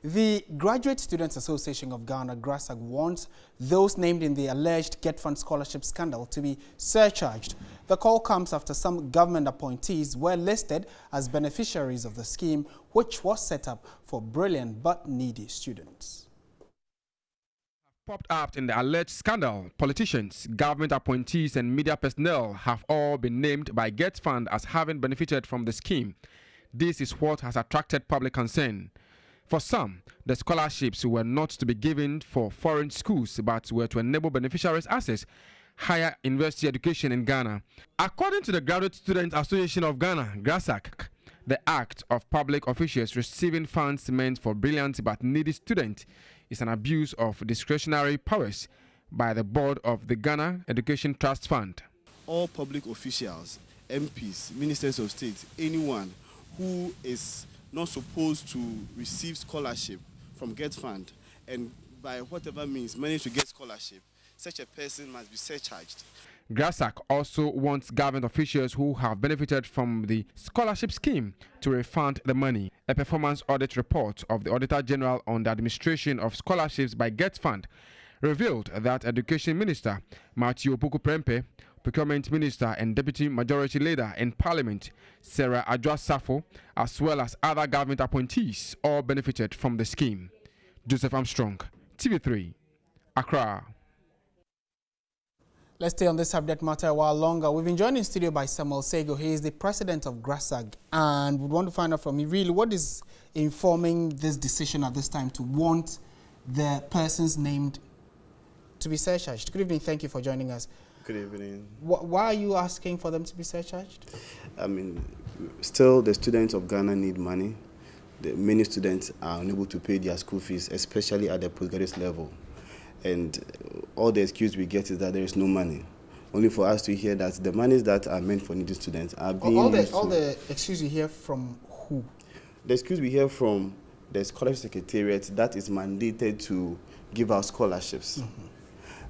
The Graduate Students Association of Ghana, GRASAG, wants those named in the alleged GETFund scholarship scandal to be surcharged. The call comes after some government appointees were listed as beneficiaries of the scheme, which was set up for brilliant but needy students. Popped up in the alleged scandal, politicians, government appointees and media personnel have all been named by GETFund as having benefited from the scheme. This is what has attracted public concern. For some, the scholarships were not to be given for foreign schools but were to enable beneficiaries access higher university education in Ghana. According to the Graduate Students Association of Ghana, GRASAG, the act of public officials receiving funds meant for brilliant but needy students is an abuse of discretionary powers by the board of the Ghana Education Trust Fund. All public officials, MPs, ministers of state, anyone who is not supposed to receive scholarship from GETFund and by whatever means manage to get scholarship, such a person must be surcharged. GRASAG also wants government officials who have benefited from the scholarship scheme to refund the money. A performance audit report of the Auditor General on the administration of scholarships by GETFund revealed that Education Minister Matthew Prempe, Procurement Minister and Deputy Majority Leader in Parliament Sarah Adwa-Safo, as well as other government appointees, all benefited from the scheme. Joseph Armstrong, TV3, Accra. Let's stay on this subject matter a while longer. We've been joined in studio by Samuel Sego. He is the president of GRASAG, and we want to find out from you really what is informing this decision at this time to want the persons named to be surcharged. Good evening. Thank you for joining us. Good evening. Why are you asking for them to be surcharged? I mean, still the students of Ghana need money. Many students are unable to pay their school fees, especially at the postgraduate level. And all the excuse we get is that there is no money. Only for us to hear that the monies that are meant for needy students are being all the excuse you hear from who? The excuse we hear from the Scholarship Secretariat that is mandated to give out scholarships.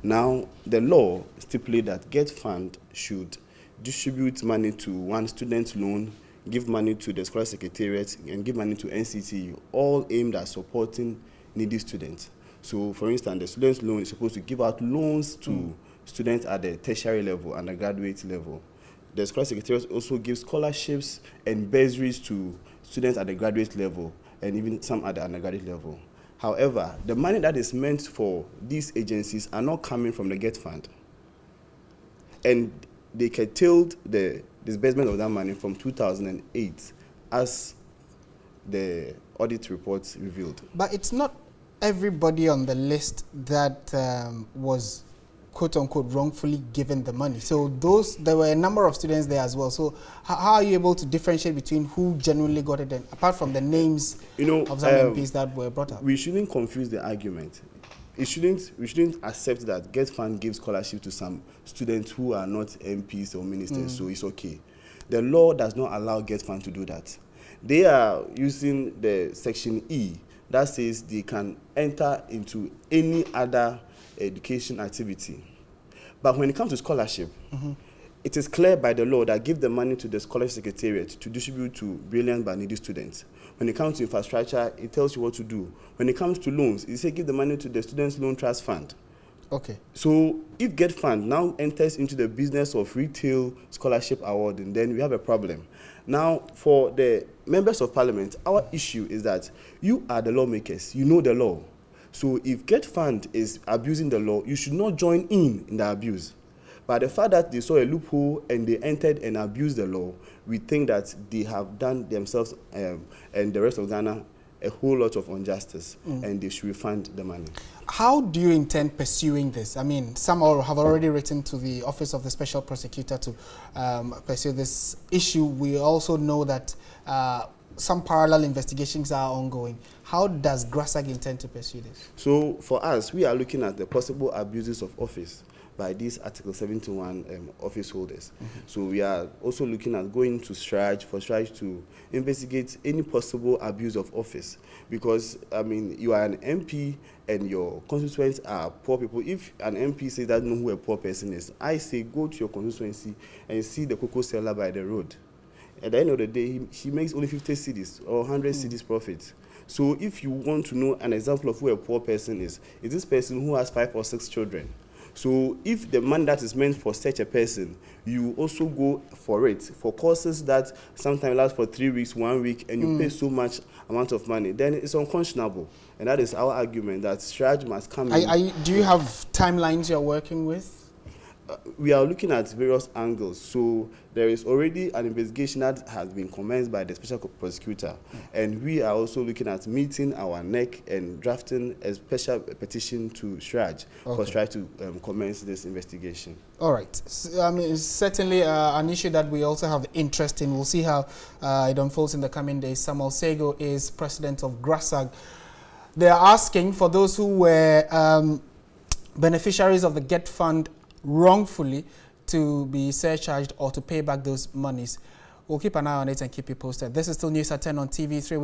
Now, the law stipulates that GETFund should distribute money to one student loan, give money to the Scholarship Secretariat, and give money to NCTU, all aimed at supporting needy students. So, for instance, the student's loan is supposed to give out loans to students at the tertiary level and the graduate level. The Scholarship Secretariat also gives scholarships and bursaries to students at the graduate level and even some at the undergraduate level. However, the money that is meant for these agencies are not coming from the GETFund. And they curtailed the disbursement of that money from 2008, as the audit report revealed. But it's not everybody on the list that was quote-unquote wrongfully given the money. So there were a number of students there as well. So how are you able to differentiate between who genuinely got it, and apart from the names of some MPs that were brought up? We shouldn't confuse the argument. We shouldn't accept that GETFund gives scholarship to some students who are not MPs or ministers, so it's okay. The law does not allow GETFund to do that. They are using the section E that says they can enter into any other education activity. But when it comes to scholarship, it is clear by the law that give the money to the Scholarship Secretariat to distribute to brilliant but needy students. When it comes to infrastructure, it tells you what to do. When it comes to loans, it says give the money to the Students' Loan Trust Fund. Okay. So if GETFund now enters into the business of retail scholarship awarding, then we have a problem. Now, for the members of parliament, our issue is that you are the lawmakers, you know the law. So if GETFund is abusing the law, you should not join in the abuse. But the fact that they saw a loophole and they entered and abused the law, we think that they have done themselves and the rest of Ghana a whole lot of injustice, and they should refund the money. How do you intend pursuing this? I mean, some have already written to the Office of the Special Prosecutor to pursue this issue. We also know that some parallel investigations are ongoing. How does GRASAG intend to pursue this? So for us, we are looking at the possible abuses of office by these Article 71 office holders. So we are also looking at going to SAga for SAga to investigate any possible abuse of office. Because, I mean, you are an MP and your constituents are poor people. If an MP says that know who a poor person is, I say go to your constituency and see the cocoa seller by the road. At the end of the day, she makes only 50 cedis or 100 cedis profit. So if you want to know an example of who a poor person is this person who has 5 or 6 children. So if the money that is meant for such a person, you also go for it, for courses that sometimes last for 3 weeks, 1 week, and you pay so much amount of money, then it's unconscionable. And that is our argument, that SAga must come in. Do you have timelines you're working with? We are looking at various angles. So there is already an investigation that has been commenced by the special prosecutor, and we are also looking at meeting our neck and drafting a special petition to SAga for try to commence this investigation. All right. So, I mean, it's certainly an issue that we also have interest in. We'll see how it unfolds in the coming days. Samuel Sego is president of GRASAG. They are asking for those who were beneficiaries of the GETFund wrongfully to be surcharged or to pay back those monies. We'll keep an eye on it and keep you posted. This is still News at 10 on TV3.